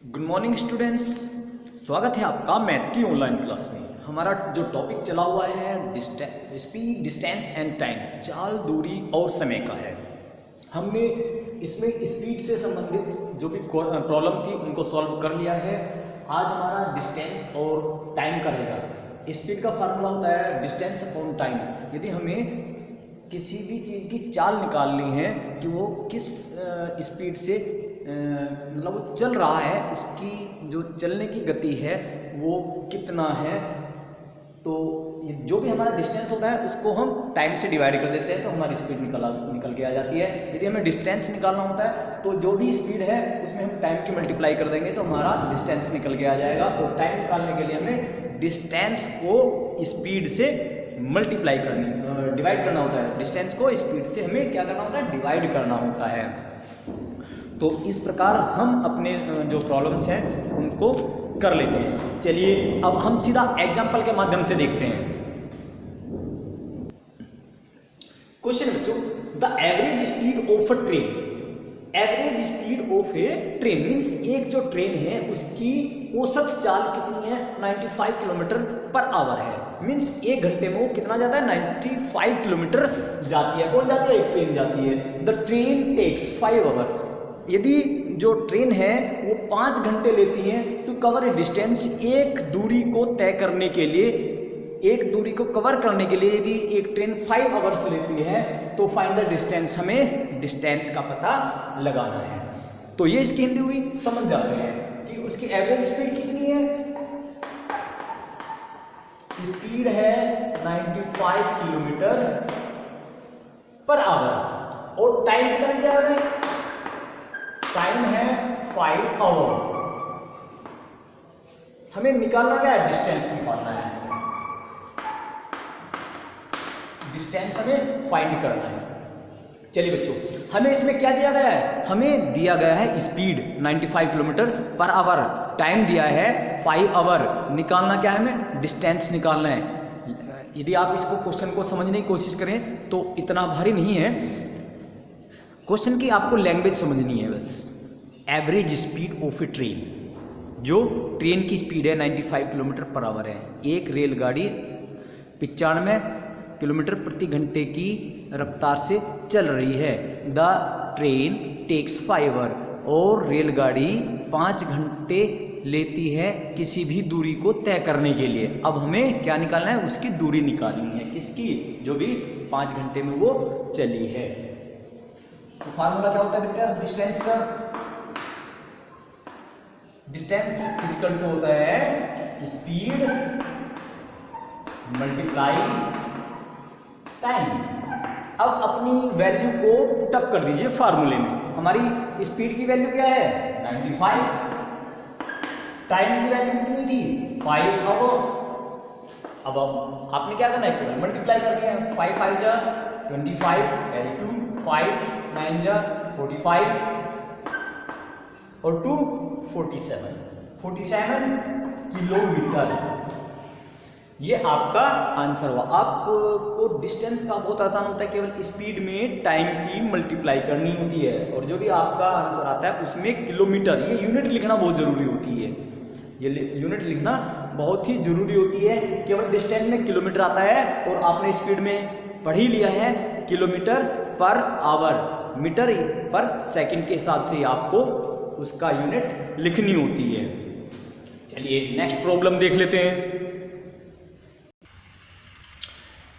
Good morning students, स्वागत है आपका मैथ की ऑनलाइन क्लास में। हमारा जो टॉपिक चला हुआ है स्पीड, डिस्टेंस एंड टाइम, चाल, दूरी और समय का है। हमने इसमें स्पीड से संबंधित जो भी प्रॉब्लम थी उनको सॉल्व कर लिया है। आज हमारा डिस्टेंस और टाइम का रहेगा। स्पीड का फार्मूला होता है डिस्टेंस अपॉन टाइम। यदि हमें किसी भी चीज़ की चाल निकालनी है कि वो किस स्पीड से मतलब वो चल रहा है, उसकी जो चलने की गति है वो कितना है, तो जो भी हमारा डिस्टेंस होता है उसको हम टाइम से डिवाइड कर देते हैं तो हमारी स्पीड निकल के आ जाती है। यदि हमें डिस्टेंस निकालना होता है तो जो भी स्पीड है उसमें हम टाइम की मल्टीप्लाई कर देंगे तो हमारा डिस्टेंस निकल के आ जाएगा। और टाइम निकालने के लिए हमें डिस्टेंस को स्पीड से मल्टीप्लाई डिवाइड करना होता है। डिस्टेंस को स्पीड से हमें क्या करना होता है, डिवाइड करना होता है। तो इस प्रकार हम अपने जो प्रॉब्लम्स हैं उनको कर लेते हैं। चलिए अब हम सीधा एग्जाम्पल के माध्यम से देखते हैं। क्वेश्चन बच्चों, the average speed of a train. Average speed of A train means एक जो ट्रेन है उसकी औसत चाल कितनी है, 95 किलोमीटर पर आवर है। मीन्स एक घंटे में वो कितना जाता है, 95 किलोमीटर जाती है। कौन जाती है, एक ट्रेन जाती है। The train takes 5 hour. यदि जो ट्रेन है वो 5 घंटे लेती है तो कवर ए डिस्टेंस, एक दूरी को तय करने के लिए, एक दूरी को कवर करने के लिए यदि एक ट्रेन 5 आवर्स लेती है तो फाइंड द डिस्टेंस, हमें डिस्टेंस का पता लगाना है। तो ये इसकी हिंदी हुई, समझ जाते हैं कि उसकी एवरेज स्पीड कितनी है। स्पीड है 95 किलोमीटर पर आवर और टाइम कितना दिया है, टाइम है 5 आवर। हमें निकालना क्या है, डिस्टेंस निकालना है। डिस्टेंस हमें फाइंड करना है। चलिए बच्चों, हमें इसमें क्या दिया गया है, हमें दिया गया है speed 95 kilometre per hour, time दिया है 5 आवर। निकालना क्या है, हमें डिस्टेंस निकालना है। यदि आप इसको क्वेश्चन को समझने की कोशिश करें तो इतना भारी नहीं है। क्वेश्चन की आपको लैंग्वेज समझनी है बस। Average speed of A train, जो ट्रेन की स्पीड है 95 किलोमीटर पर आवर है। एक रेलगाड़ी 95 किलोमीटर प्रति घंटे की रफ्तार से चल रही है। द ट्रेन टेक्स 5 आवर और रेलगाड़ी 5 घंटे लेती है किसी भी दूरी को तय करने के लिए। अब हमें क्या निकालना है, उसकी दूरी निकालनी है। किसकी, जो भी 5 घंटे में वो चली है। तो फार्मूला क्या होता है बेटा डिस्टेंस का, डिस्टेंस इक्वल टू होता है स्पीड मल्टीप्लाई टाइम। अब अपनी वैल्यू को पुटअप कर दीजिए फार्मूले में। हमारी स्पीड की वैल्यू क्या है, 95, टाइम की वैल्यू कितनी थी, 5 आवर। अब आपने क्या करना है, केवल मल्टीप्लाई करनी है। 5 5 जा 25, कैरी 2, 5 9 जा 45 और 2 47 किलोमीटर। ये आपका आंसर हुआ। आपको डिस्टेंस का बहुत आसान होता है, केवल स्पीड में टाइम की मल्टीप्लाई करनी होती है और जो भी आपका आंसर आता है उसमें किलोमीटर, ये यूनिट लिखना बहुत ज़रूरी होती है। ये यूनिट लिखना बहुत ही ज़रूरी होती है। केवल डिस्टेंस में किलोमीटर आता है और आपने स्पीड में पढ़ ही लिया है किलोमीटर पर आवर, मीटर पर सेकंड के हिसाब से आपको उसका यूनिट लिखनी होती है। चलिए नेक्स्ट प्रॉब्लम देख लेते हैं।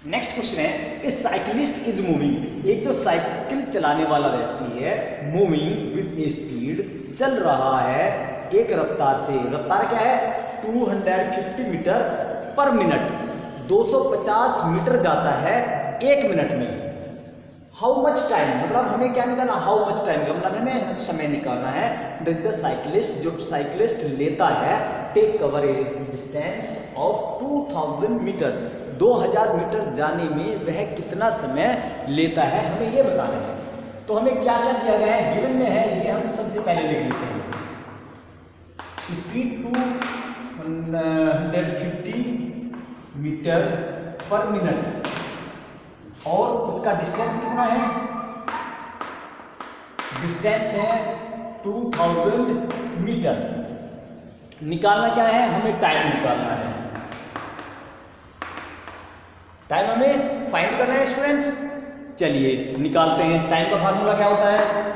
नेक्स्ट क्वेश्चन है, ए साइकिलिस्ट इज मूविंग। एक जो साइकिल चलाने वाला व्यक्ति है, मूविंग विद ए स्पीड, चल रहा है एक रफ्तार से। रफ्तार क्या है, 250 मीटर पर मिनट, 250 मीटर जाता है 1 मिनट में। हाउ मच टाइम, मतलब हमें क्या निकालना, हाउ मच टाइम का मतलब हमें समय निकालना है। डज द साइकिलिस्ट, जो साइकिलिस्ट लेता है, take cover a distance of 2000 metre, 2000 metre जाने में वह कितना समय लेता है, हमें ये बताना है। तो हमें क्या क्या दिया गया है, गिवन में है, ये हम सबसे पहले लिख लेते हैं। स्पीड 250 मीटर पर मिनट और उसका डिस्टेंस कितना है, डिस्टेंस है 2000 मीटर। निकालना क्या है, हमें टाइम निकालना है। टाइम हमें फाइंड करना है स्टूडेंट्स। चलिए निकालते हैं। टाइम का फार्मूला क्या होता है?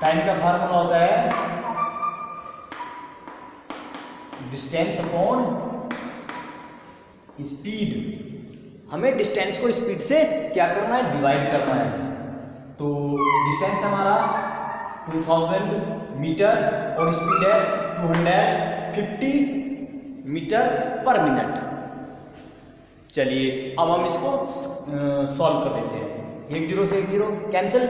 टाइम का फार्मूला होता है डिस्टेंस अपॉन स्पीड। हमें डिस्टेंस को स्पीड से क्या करना है, डिवाइड करना है। तो डिस्टेंस हमारा 2000 मीटर और स्पीड है 250 मीटर पर मिनट। चलिए अब हम इसको सॉल्व कर देते हैं। 1 0 से 1 0 कैंसिल,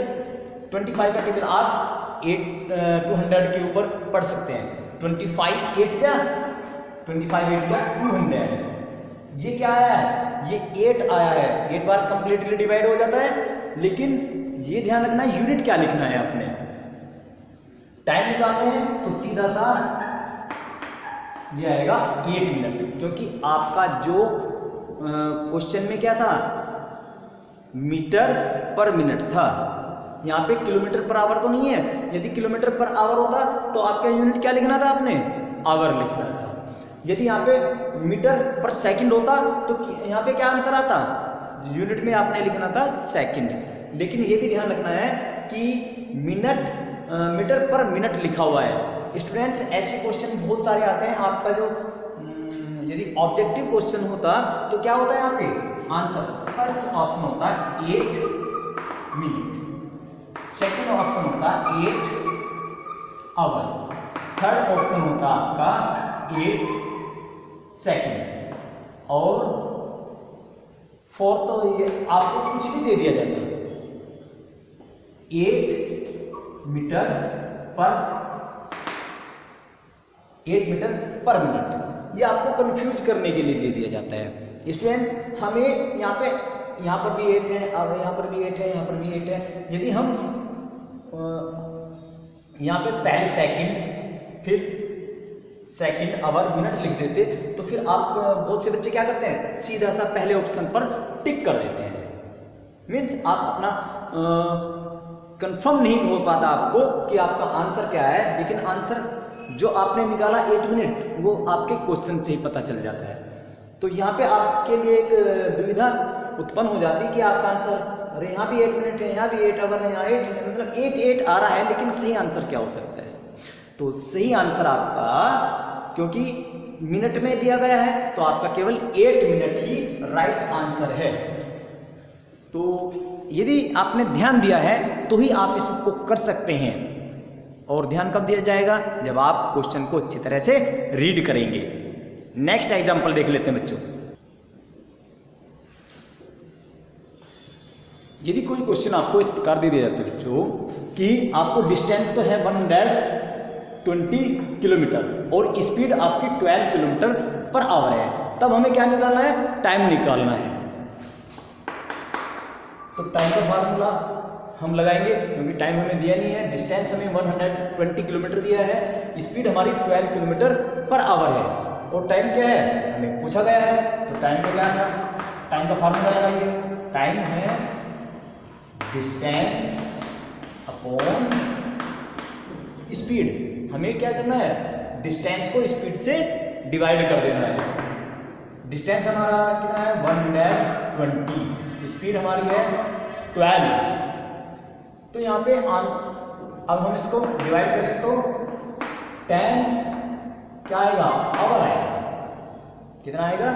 25 का टेबल आप 200 के ऊपर पढ़ सकते हैं। 25 8 जा 200। ये क्या आया है, ये 8 आया है। 8 बार कंप्लीटली डिवाइड हो जाता है, लेकिन ये ध्यान रखना है यूनिट क्या लिखना है आपने। टाइम निकालना है तो सीधा सा ये आएगा 8 मिनट, क्योंकि आपका जो क्वेश्चन में क्या था, मीटर पर मिनट था। यहाँ पे किलोमीटर पर आवर तो नहीं है। यदि किलोमीटर पर आवर होता तो आपका यूनिट क्या लिखना था, आपने आवर लिखना था। यदि यहाँ पे मीटर पर सेकंड होता तो यहाँ पे क्या आंसर आता, यूनिट में आपने लिखना था सेकंड। लेकिन ये भी ध्यान रखना है कि मीटर पर मिनट लिखा हुआ है। स्टूडेंट्स ऐसे क्वेश्चन बहुत सारे आते हैं। आपका जो यदि ऑब्जेक्टिव क्वेश्चन होता तो क्या होता है यहाँ पे आंसर, फर्स्ट ऑप्शन होता है 8 मिनट, सेकंड ऑप्शन होता है 8 आवर, थर्ड ऑप्शन होता है आपका 8 सेकंड, और फोर्थ तो ये आपको कुछ भी दे दिया जाता है 8 मीटर पर मिनट। ये आपको कंफ्यूज करने के लिए दे दिया जाता है। स्टूडेंट्स हमें यहाँ पर भी 8 है, और यहाँ पर भी 8 है, यहाँ पर भी 8 है। यदि हम यहाँ पे पहले सेकंड, फिर सेकंड, आवर, मिनट लिख देते तो फिर आप बहुत से बच्चे क्या करते हैं, सीधा सा पहले ऑप्शन पर टिक कर देते हैं। मीन्स आप अपना कंफर्म नहीं हो पाता आपको कि आपका आंसर क्या है, लेकिन आंसर जो आपने निकाला 8 मिनट वो आपके क्वेश्चन से ही पता चल जाता है। तो यहाँ पे आपके लिए एक दुविधा उत्पन्न हो जाती है कि आपका आंसर, अरे यहाँ भी 8 मिनट है, यहाँ भी 8 आवर है, यहाँ 8 मतलब 8 आ रहा है, लेकिन सही आंसर क्या हो सकता है। तो सही आंसर आपका, क्योंकि मिनट में दिया गया है तो आपका केवल 8 मिनट ही राइट आंसर है। तो यदि आपने ध्यान दिया है तो ही आप इसको कर सकते हैं। और ध्यान कब दिया जाएगा, जब आप क्वेश्चन को अच्छी तरह से रीड करेंगे। नेक्स्ट एग्जांपल देख लेते हैं बच्चों। यदि कोई क्वेश्चन आपको इस प्रकार दे दिया जाता है बच्चों कि आपको डिस्टेंस तो है 120 किलोमीटर और स्पीड आपकी 12 किलोमीटर पर आवर है, तब हमें क्या निकालना है, टाइम निकालना है। तो टाइम का फार्मूला हम लगाएंगे, क्योंकि टाइम हमें दिया नहीं है। डिस्टेंस हमें 120 किलोमीटर दिया है, स्पीड हमारी 12 किलोमीटर पर आवर है, और टाइम क्या है हमें पूछा गया है। तो टाइम का क्या है, टाइम का फार्मूला लगाइए। टाइम है डिस्टेंस अपॉन स्पीड। हमें क्या करना है, डिस्टेंस को स्पीड से डिवाइड कर देना है। डिस्टेंस हमारा कितना है 120, स्पीड हमारी है 12। तो यहाँ पे अब हम इसको डिवाइड करें तो 10 क्या आएगा, आवर आएगा। कितना आएगा,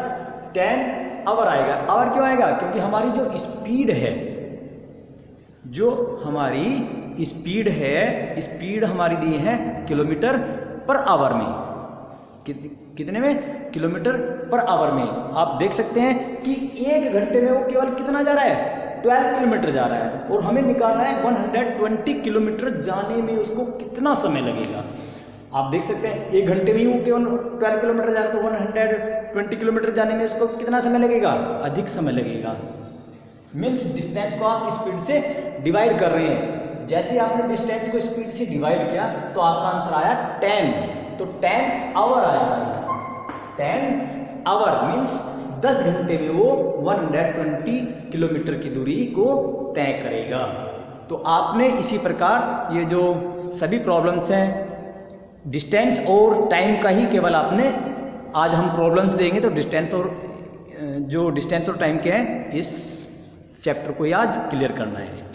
10 आवर आएगा। आवर क्यों आएगा, क्योंकि हमारी जो स्पीड है, स्पीड हमारी दी है किलोमीटर पर आवर में। कितने में, किलोमीटर पर आवर में। आप देख सकते हैं कि 1 घंटे में वो केवल कितना जा रहा है, 12 किलोमीटर जा रहा है, और हमें निकालना है 120 किलोमीटर जाने में उसको कितना समय लगेगा। आप देख सकते हैं 1 घंटे में ही वो केवल 12 किलोमीटर जा रहा है, तो 120 किलोमीटर जाने में उसको कितना समय लगेगा, अधिक समय लगेगा। मीन्स डिस्टेंस को आप स्पीड से डिवाइड कर रहे हैं। जैसे आपने डिस्टेंस को स्पीड से डिवाइड किया तो आपका आंसर आया 10, तो 10 आवर आएगा। 10 आवर मीन्स 10 घंटे में वो 120 किलोमीटर की दूरी को तय करेगा। तो आपने इसी प्रकार ये जो सभी प्रॉब्लम्स हैं डिस्टेंस और टाइम का ही केवल आपने, आज हम प्रॉब्लम्स देंगे तो डिस्टेंस और जो डिस्टेंस और टाइम के हैं इस चैप्टर को ही आज क्लियर करना है।